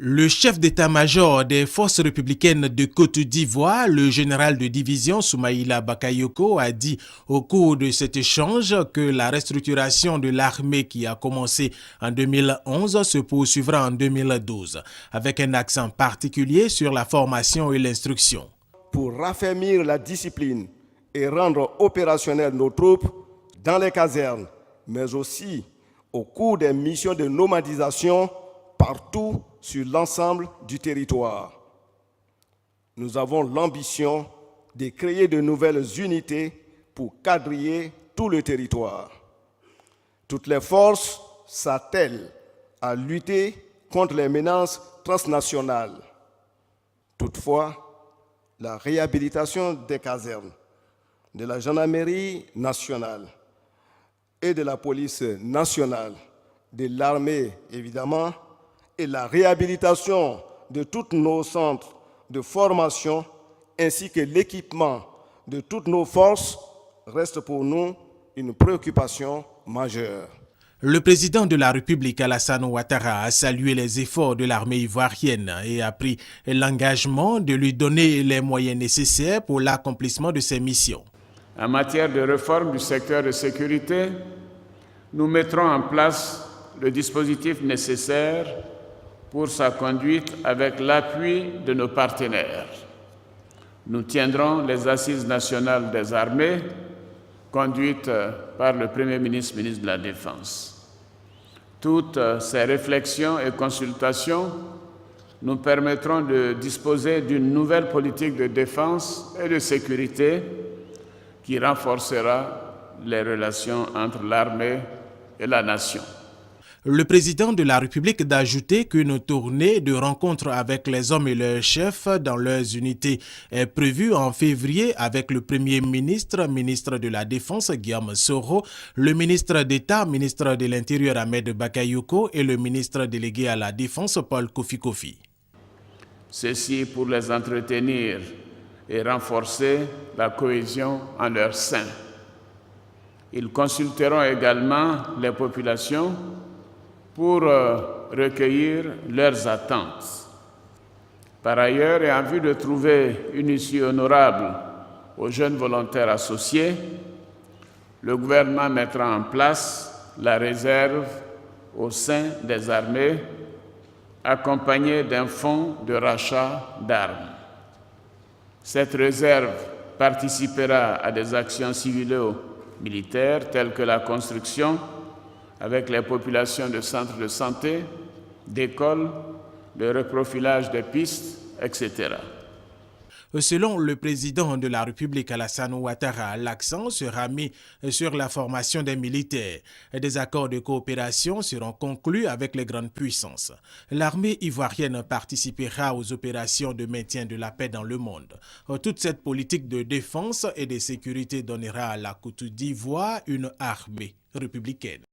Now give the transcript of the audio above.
Le chef d'état-major des forces républicaines de Côte d'Ivoire, le général de division Soumaïla Bakayoko, a dit au cours de cet échange que la restructuration de l'armée qui a commencé en 2011 se poursuivra en 2012, avec un accent particulier sur la formation et l'instruction. Pour raffermir la discipline et rendre opérationnelles nos troupes dans les casernes, mais aussi au cours des missions de nomadisation partout sur l'ensemble du territoire. Nous avons l'ambition de créer de nouvelles unités pour quadriller tout le territoire. Toutes les forces s'attellent à lutter contre les menaces transnationales. Toutefois, la réhabilitation des casernes, de la gendarmerie nationale et de la police nationale, de l'armée évidemment, et la réhabilitation de tous nos centres de formation ainsi que l'équipement de toutes nos forces reste pour nous une préoccupation majeure. Le président de la République, Alassane Ouattara, a salué les efforts de l'armée ivoirienne et a pris l'engagement de lui donner les moyens nécessaires pour l'accomplissement de ses missions. En matière de réforme du secteur de sécurité, nous mettrons en place le dispositif nécessaire pour sa conduite avec l'appui de nos partenaires. Nous tiendrons les assises nationales des armées, conduites par le Premier ministre, ministre de la Défense. Toutes ces réflexions et consultations nous permettront de disposer d'une nouvelle politique de défense et de sécurité qui renforcera les relations entre l'armée et la nation. Le président de la République d'ajouter qu'une tournée de rencontres avec les hommes et leurs chefs dans leurs unités est prévue en février avec le Premier ministre, ministre de la Défense Guillaume Soro, le ministre d'État, ministre de l'Intérieur Ahmed Bakayoko et le ministre délégué à la Défense Paul Kofi Kofi. Ceci pour les entretenir et renforcer la cohésion en leur sein. Ils consulteront également les populations pour recueillir leurs attentes. Par ailleurs, et en vue de trouver une issue honorable aux jeunes volontaires associés, le gouvernement mettra en place la réserve au sein des armées, accompagnée d'un fonds de rachat d'armes. Cette réserve participera à des actions civilo-militaires telles que la construction avec les populations de centres de santé, d'écoles, le reprofilage des pistes, etc. Selon le président de la République Alassane Ouattara, l'accent sera mis sur la formation des militaires. Des accords de coopération seront conclus avec les grandes puissances. L'armée ivoirienne participera aux opérations de maintien de la paix dans le monde. Toute cette politique de défense et de sécurité donnera à la Côte d'Ivoire une armée républicaine.